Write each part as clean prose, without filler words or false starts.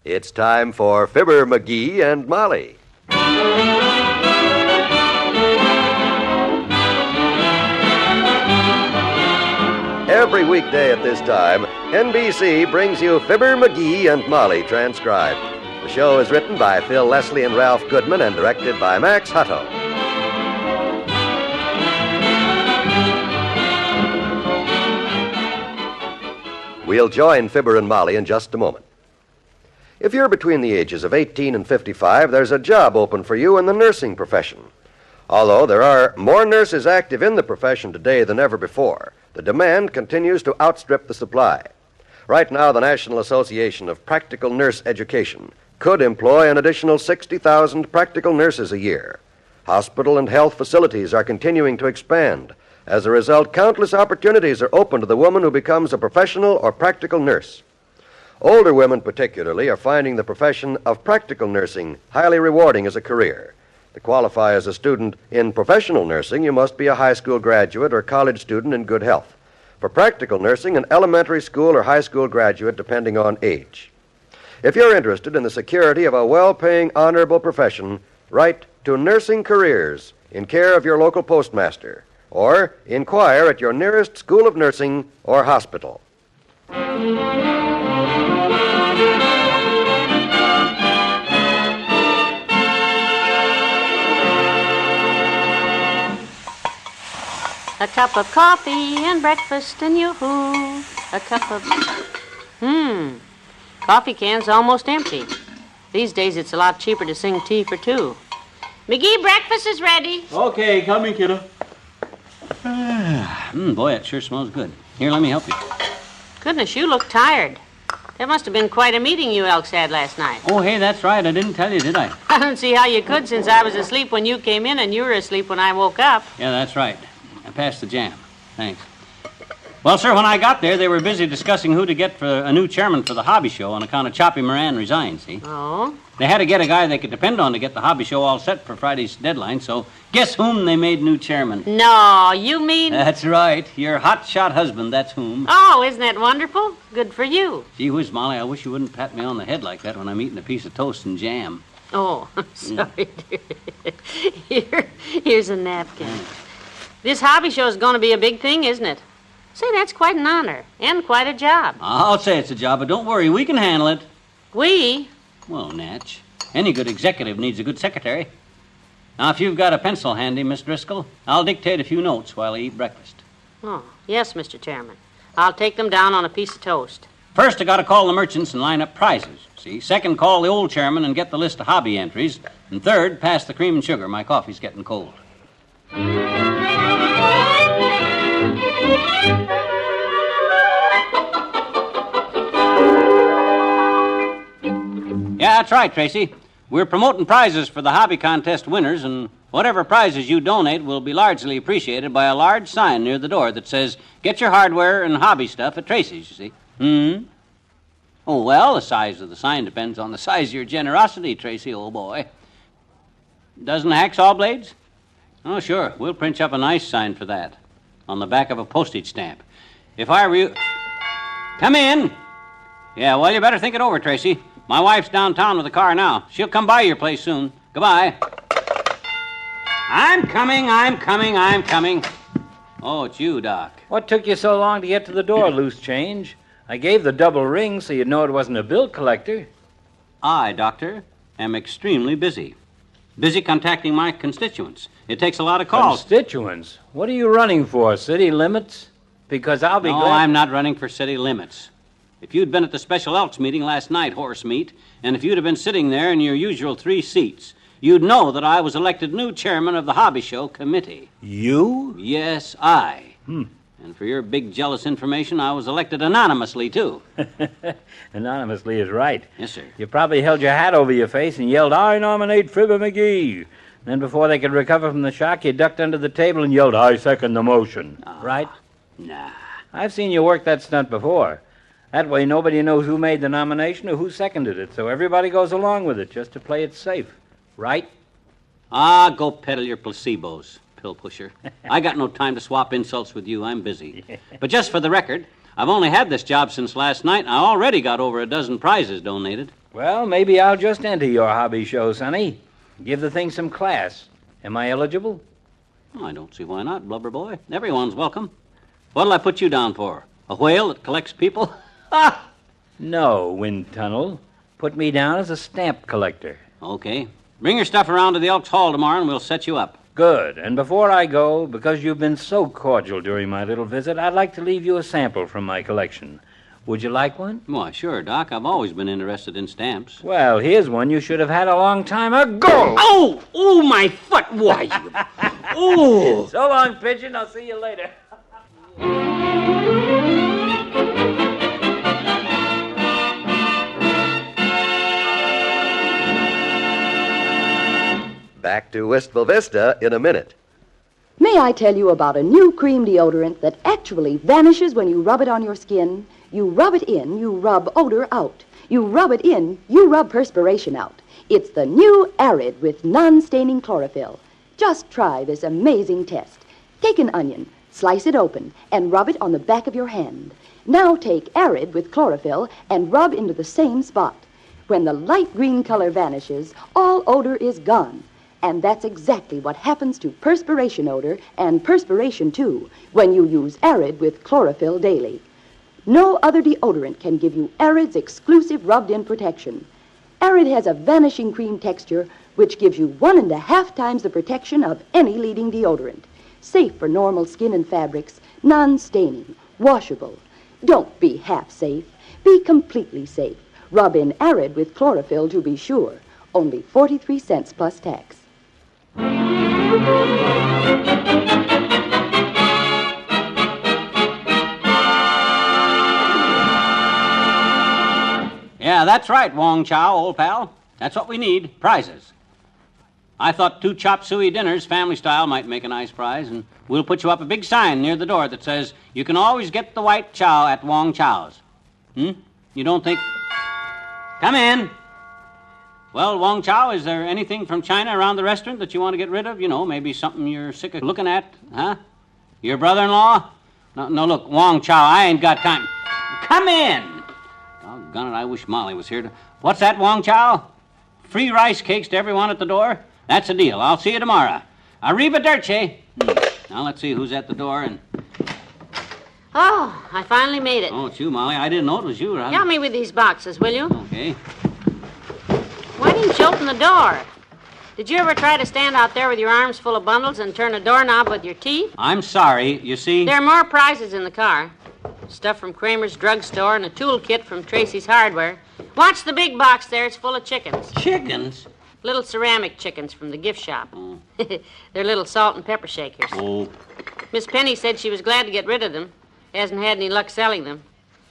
It's time for Fibber McGee and Molly. Every weekday at this time, NBC brings you Fibber McGee and Molly transcribed. The show is written by Phil Leslie and Ralph Goodman and directed by Max Hutto. We'll join Fibber and Molly in just a moment. If you're between the ages of 18 and 55, there's a job open for you in the nursing profession. Although there are more nurses active in the profession today than ever before, the demand continues to outstrip the supply. Right now, the National Association of Practical Nurse Education could employ an additional 60,000 practical nurses a year. Hospital and health facilities are continuing to expand. As a result, countless opportunities are open to the woman who becomes a professional or practical nurse. Older women particularly are finding the profession of practical nursing highly rewarding as a career. To qualify as a student in professional nursing, you must be a high school graduate or college student in good health. For practical nursing, an elementary school or high school graduate, depending on age. If you're interested in the security of a well-paying, honorable profession, write to Nursing Careers in care of your local postmaster, or inquire at your nearest school of nursing or hospital. A cup of coffee and breakfast and yoo-hoo. A cup of... Coffee can's almost empty. These days it's a lot cheaper to sing tea for two. McGee, breakfast is ready. Okay, coming, kiddo. Boy, it sure smells good. Here, let me help you. Goodness, you look tired. That must have been quite a meeting you elks had last night. Oh, hey, that's right. I didn't tell you, did I? I don't see how you could, since I was asleep when you came in and you were asleep when I woke up. Yeah, that's right. I passed the jam. Thanks. Well, sir, when I got there, they were busy discussing who to get for a new chairman for the hobby show on account of Choppy Moran resigned, see? Oh? They had to get a guy they could depend on to get the hobby show all set for Friday's deadline, so guess whom they made new chairman? No, you mean... That's right. Your hot-shot husband, that's whom. Oh, isn't that wonderful? Good for you. Gee whiz, Molly, I wish you wouldn't pat me on the head like that when I'm eating a piece of toast and jam. Oh, I'm sorry, dear. Here's a napkin. This hobby show is going to be a big thing, isn't it? Say, that's quite an honor and quite a job. I'll say it's a job, but don't worry, we can handle it. We? Well, Natch, any good executive needs a good secretary. Now, if you've got a pencil handy, Miss Driscoll, I'll dictate a few notes while I eat breakfast. Oh, yes, Mr. Chairman. I'll take them down on a piece of toast. First, I got to call the merchants and line up prizes. See? Second, call the old chairman and get the list of hobby entries. And third, pass the cream and sugar. My coffee's getting cold. Yeah, that's right, Tracy. We're promoting prizes for the hobby contest winners, and whatever prizes you donate will be largely appreciated by a large sign near the door that says, "Get your hardware and hobby stuff at Tracy's," you see. Oh, well, the size of the sign depends on the size of your generosity, Tracy, old boy. Dozen hacksaw blades? Oh, sure. We'll print you up a nice sign for that on the back of a postage stamp. If I were you... Come in. Yeah, well, you better think it over, Tracy. My wife's downtown with the car now. She'll come by your place soon. Goodbye. I'm coming. Oh, it's you, Doc. What took you so long to get to the door, loose change? I gave the double ring so you'd know it wasn't a bill collector. I, Doctor, am extremely busy. Busy contacting my constituents. It takes a lot of calls. Constituents? What are you running for, city limits? Because I'll be glad... No, I'm not running for city limits. If you'd been at the special Elks meeting last night, horse meat, and if you'd have been sitting there in your usual 3 seats, you'd know that I was elected new chairman of the Hobby Show Committee. You? Yes, I. And for your big jealous information, I was elected anonymously, too. Anonymously is right. Yes, sir. You probably held your hat over your face and yelled, "I nominate Fibber McGee." Then before they could recover from the shock, you ducked under the table and yelled, "I second the motion." Right? Nah. I've seen you work that stunt before. That way nobody knows who made the nomination or who seconded it, so everybody goes along with it just to play it safe. Right? Go peddle your placebos, pill pusher. I got no time to swap insults with you. I'm busy. But just for the record, I've only had this job since last night, and I already got over a dozen prizes donated. Well, maybe I'll just enter your hobby show, Sonny. Give the thing some class. Am I eligible? Oh, I don't see why not, Blubber Boy. Everyone's welcome. What'll I put you down for? A whale that collects people? Ah! No, Wind Tunnel. Put me down as a stamp collector. Okay. Bring your stuff around to the Elks Hall tomorrow, and we'll set you up. Good. And before I go, because you've been so cordial during my little visit, I'd like to leave you a sample from my collection. Would you like one? Why, sure, Doc. I've always been interested in stamps. Well, here's one you should have had a long time ago. Oh! Oh, my foot! Why? Oh! So long, Pigeon. I'll see you later. Back to Wistful Vista in a minute. May I tell you about a new cream deodorant that actually vanishes when you rub it on your skin? You rub it in, you rub odor out. You rub it in, you rub perspiration out. It's the new Arid with non-staining chlorophyll. Just try this amazing test. Take an onion, slice it open, and rub it on the back of your hand. Now take Arid with chlorophyll and rub into the same spot. When the light green color vanishes, all odor is gone. And that's exactly what happens to perspiration odor and perspiration, too, when you use Arid with chlorophyll daily. No other deodorant can give you Arid's exclusive rubbed-in protection. Arid has a vanishing cream texture which gives you 1.5 times the protection of any leading deodorant. Safe for normal skin and fabrics, non-staining, washable. Don't be half safe. Be completely safe. Rub in Arid with chlorophyll to be sure. Only 43 cents plus tax. Yeah, that's right, Wong Chow, old pal. That's what we need, prizes. I thought 2 chop suey dinners, family style, might make a nice prize, and we'll put you up a big sign near the door that says, you can always get the white chow at Wong Chow's. You don't think... Come in. Well, Wong Chow, is there anything from China around the restaurant that you want to get rid of? You know, maybe something you're sick of looking at, huh? Your brother-in-law? No, look, Wong Chow, I ain't got time. Come in. Doggone it, I wish Molly was here. What's that, Wong Chow? Free rice cakes to everyone at the door? That's a deal. I'll see you tomorrow. Arrivederci. Now, let's see who's at the door and... Oh, I finally made it. Oh, it's you, Molly. I didn't know it was you. Help me with these boxes, will you? Okay. Why didn't you open the door? Did you ever try to stand out there with your arms full of bundles and turn a doorknob with your teeth? I'm sorry. You see... There are more prizes in the car. Stuff from Kramer's drugstore and a tool kit from Tracy's Hardware. Watch the big box there. It's full of chickens. Chickens? Little ceramic chickens from the gift shop. Oh. They're little salt and pepper shakers. Oh. Miss Penny said she was glad to get rid of them. Hasn't had any luck selling them.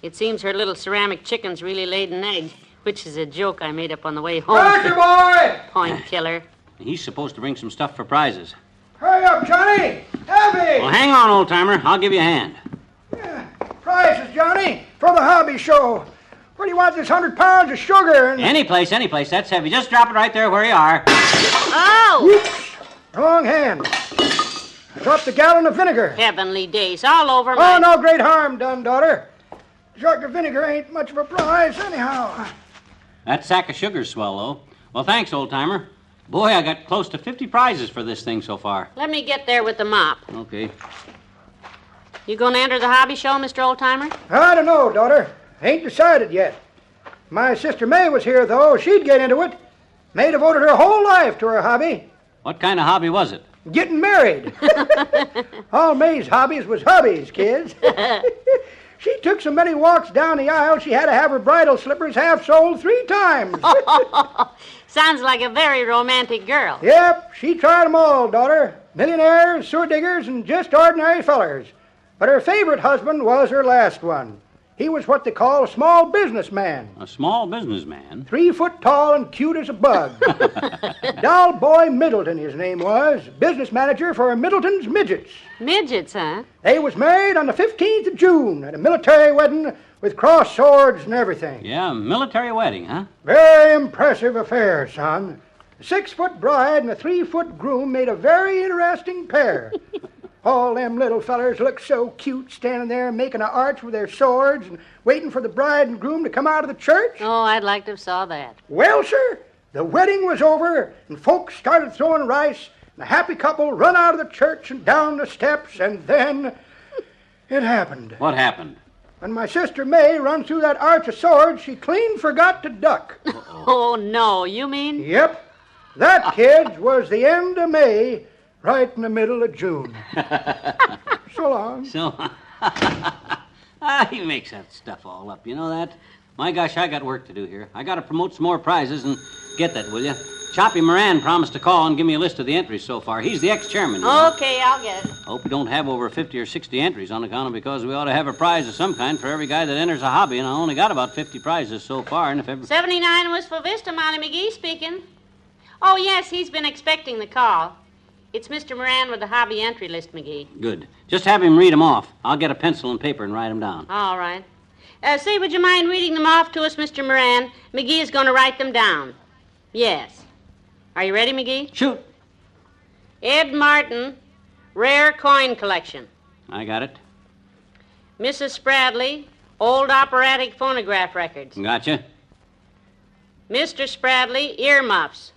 It seems her little ceramic chickens really laid an egg, which is a joke I made up on the way home. Roger, boy! Point killer. He's supposed to bring some stuff for prizes. Hurry up, Johnny! Heavy! Well, hang on, old-timer. I'll give you a hand. Prizes, Johnny, for the hobby show. Where do you want this 100 pounds of sugar? And... Any place. That's heavy. Just drop it right there where you are. Oh! Whoops! Wrong hand. I dropped a gallon of vinegar. Heavenly days, all over my... Oh, no great harm done, daughter. Jug of vinegar ain't much of a prize anyhow. That sack of sugar's swell, though. Well, thanks, old-timer. Boy, I got close to 50 prizes for this thing so far. Let me get there with the mop. Okay. You gonna enter the hobby show, Mr. Oldtimer? I don't know, daughter. Ain't decided yet. My sister May was here, though. She'd get into it. May'd devoted her whole life to her hobby. What kind of hobby was it? Getting married. All May's hobbies was hubbies, kids. She took so many walks down the aisle, she had to have her bridal slippers half-soled 3 times. Sounds like a very romantic girl. Yep, she tried 'em all, daughter. Millionaires, sewer diggers, and just ordinary fellers. But her favorite husband was her last one. He was what they call a small businessman. A small businessman? 3 foot tall and cute as a bug. Doll Boy Middleton, his name was. Business manager for Middleton's Midgets. Midgets, huh? They was married on the 15th of June at a military wedding with cross swords and everything. Yeah, military wedding, huh? Very impressive affair, son. A 6 foot bride and a 3 foot groom made a very interesting pair. All them little fellers looked so cute standing there making an arch with their swords and waiting for the bride and groom to come out of the church. Oh, I'd like to have saw that. Well, sir, the wedding was over, and folks started throwing rice, and the happy couple run out of the church and down the steps, and then it happened. What happened? When my sister May run through that arch of swords, she clean forgot to duck. Oh, no, you mean? Yep. That, kids, was the end of May, right in the middle of June. So long. So, he makes that stuff all up. You know that? My gosh, I got work to do here. I got to promote some more prizes and get that, will you? Choppy Moran promised to call and give me a list of the entries so far. He's the ex-chairman. You know? Okay, I'll get it. Hope we don't have over 50 or 60 entries on account of because we ought to have a prize of some kind for every guy that enters a hobby, and I only got about 50 prizes so far, and if ever... 79 Wistful Vista, Molly McGee speaking. Oh, yes, he's been expecting the call. It's Mr. Moran with the hobby entry list, McGee. Good. Just have him read them off. I'll get a pencil and paper and write them down. All right. Say, would you mind reading them off to us, Mr. Moran? McGee is going to write them down. Yes. Are you ready, McGee? Shoot. Ed Martin, rare coin collection. I got it. Mrs. Spradley, old operatic phonograph records. Gotcha. Mr. Spradley, earmuffs.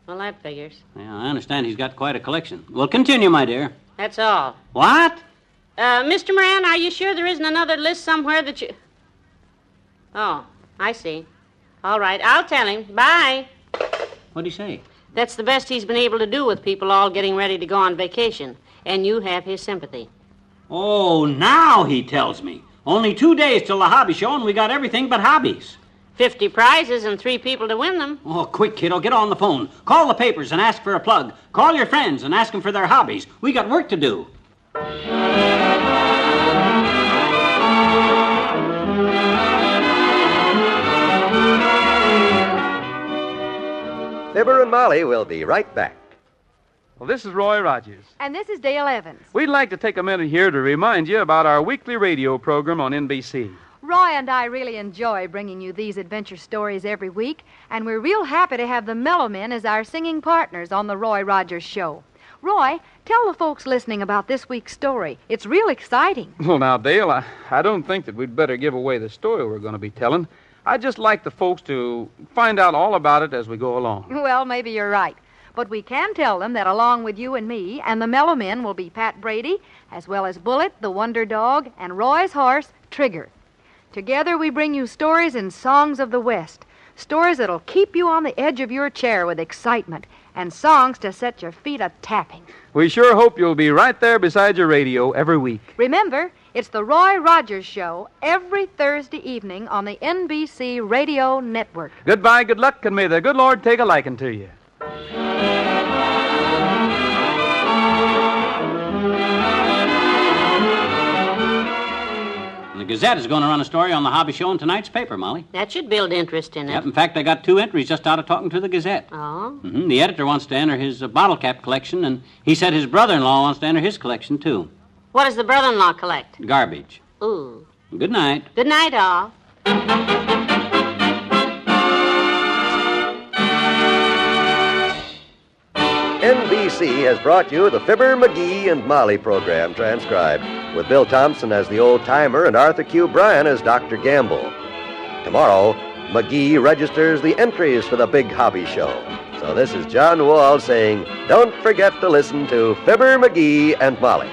Well, that figures. Yeah, I understand he's got quite a collection. Well, continue, my dear. That's all. What? Mr. Moran, are you sure there isn't another list somewhere that you... Oh, I see. All right, I'll tell him. Bye. What'd he say? That's the best he's been able to do with people all getting ready to go on vacation. And you have his sympathy. Oh, now he tells me. Only 2 days till the hobby show, and we got everything but hobbies. 50 prizes and 3 people to win them. Oh, quick, kiddo, get on the phone. Call the papers and ask for a plug. Call your friends and ask them for their hobbies. We got work to do. Fibber and Molly will be right back. Well, this is Roy Rogers. And this is Dale Evans. We'd like to take a minute here to remind you about our weekly radio program on NBC. Roy and I really enjoy bringing you these adventure stories every week, and we're real happy to have the Mellow Men as our singing partners on the Roy Rogers Show. Roy, tell the folks listening about this week's story. It's real exciting. Well, now, Dale, I don't think that we'd better give away the story we're going to be telling. I'd just like the folks to find out all about it as we go along. Well, maybe you're right. But we can tell them that along with you and me and the Mellow Men will be Pat Brady, as well as Bullet, the Wonder Dog, and Roy's horse, Trigger. Together we bring you stories and songs of the West, stories that'll keep you on the edge of your chair with excitement, and songs to set your feet a-tapping. We sure hope you'll be right there beside your radio every week. Remember, it's the Roy Rogers Show every Thursday evening on the NBC Radio Network. Goodbye, good luck, and may the good Lord take a liking to you. The Gazette is going to run a story on the hobby show in tonight's paper, Molly. That should build interest in it. Yep, in fact, I got 2 entries just out of talking to the Gazette. Oh? Mm-hmm. The editor wants to enter his bottle cap collection, and he said his brother-in-law wants to enter his collection, too. What does the brother-in-law collect? Garbage. Ooh. Good night. Good night, all. NBC has brought you the Fibber, McGee, and Molly program transcribed, with Bill Thompson as the old-timer and Arthur Q. Bryan as Dr. Gamble. Tomorrow, McGee registers the entries for the big hobby show. So this is John Wall saying, don't forget to listen to Fibber, McGee, and Molly.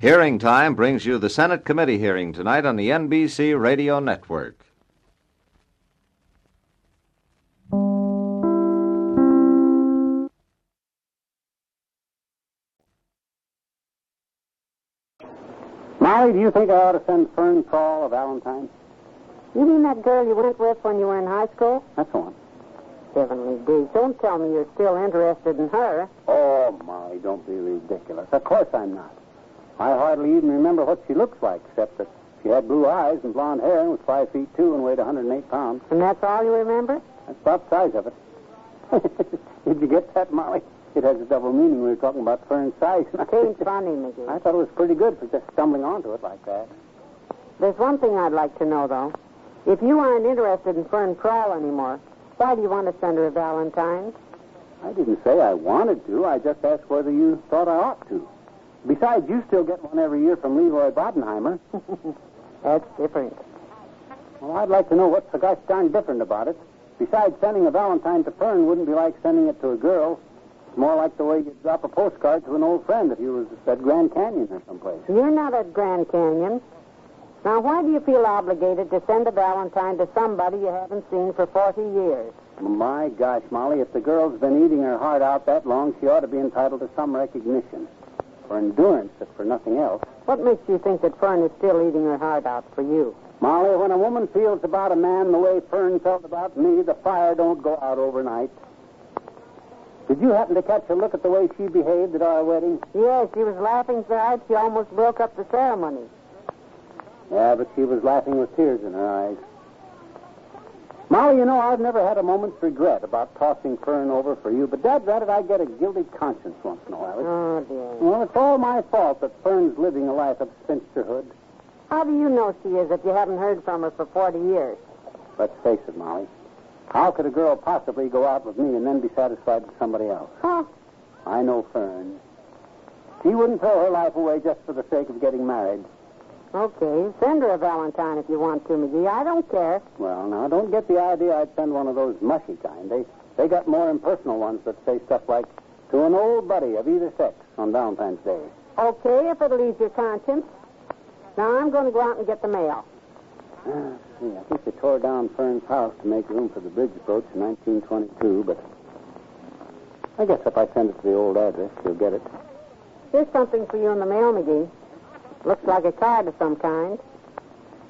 Hearing Time brings you the Senate committee hearing tonight on the NBC Radio Network. Molly, do you think I ought to send Fern Paul a Valentine? You mean that girl you went with when you were in high school? That's the one. Heavenly days, don't tell me you're still interested in her. Oh, Molly, don't be ridiculous. Of course I'm not. I hardly even remember what she looks like, except that she had blue eyes and blonde hair and was 5'2" and weighed 108 pounds. And that's all you remember? That's about the size of it. Did you get that, Molly? It has a double meaning. We were talking about Fern's size. Ain't funny, McGee. I thought it was pretty good for just stumbling onto it like that. There's one thing I'd like to know, though. If you aren't interested in Fern Prowl anymore, why do you want to send her a Valentine? I didn't say I wanted to. I just asked whether you thought I ought to. Besides, you still get one every year from Leroy Bodenheimer. That's different. Well, I'd like to know what's so gosh darn different about it. Besides, sending a Valentine to Fern wouldn't be like sending it to a girl. It's more like the way you'd drop a postcard to an old friend if you was at Grand Canyon or someplace. You're not at Grand Canyon. Now, why do you feel obligated to send a Valentine to somebody you haven't seen for 40 years? My gosh, Molly, if the girl's been eating her heart out that long, she ought to be entitled to some recognition. For endurance, if for nothing else. What makes you think that Fern is still eating her heart out for you? Molly, when a woman feels about a man the way Fern felt about me, the fire don't go out overnight. Did you happen to catch a look at the way she behaved at our wedding? Yes, she was laughing so hard she almost broke up the ceremony. Yeah, but she was laughing with tears in her eyes. Molly, you know, I've never had a moment's regret about tossing Fern over for you, but dadgummit, I get a guilty conscience once in a while. Oh, dear. Well, it's all my fault that Fern's living a life of spinsterhood. How do you know she is if you haven't heard from her for 40 years? Let's face it, Molly. How could a girl possibly go out with me and then be satisfied with somebody else? Huh? I know Fern. She wouldn't throw her life away just for the sake of getting married. Okay, send her a Valentine if you want to, McGee. I don't care. Well, now, don't get the idea I'd send one of those mushy kind. They got more impersonal ones that say stuff like, to an old buddy of either sex on Valentine's Day. Okay, if it'll ease your conscience. Now, I'm going to go out and get the mail. See, I think they tore down Fern's house to make room for the bridge approach in 1922, but I guess if I send it to the old address, she'll get it. Here's something for you in the mail, McGee. Looks like a card of some kind.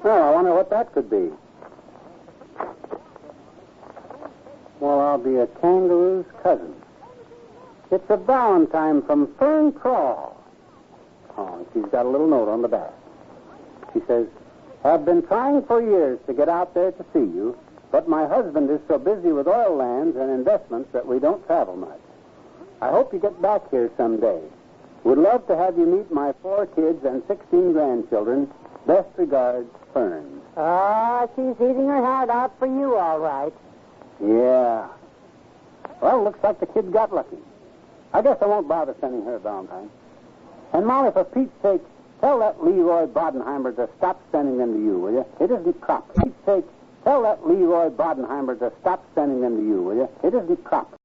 Well, I wonder what that could be. Well, I'll be a kangaroo's cousin. It's a Valentine from Fern Crawl. Oh, and she's got a little note on the back. She says, have been trying for years to get out there to see you, but my husband is so busy with oil lands and investments that we don't travel much. I hope you get back here someday. Would love to have you meet my 4 kids and 16 grandchildren. Best regards, Fern. Ah, she's eating her heart out for you, all right. Yeah. Well, looks like the kid got lucky. I guess I won't bother sending her a Valentine. And, Molly, for Pete's sake, tell that Leroy Bodenheimer to stop sending them to you, will you? It isn't crop. For Pete's sake, tell that Leroy Bodenheimer to stop sending them to you, will you? It isn't crop.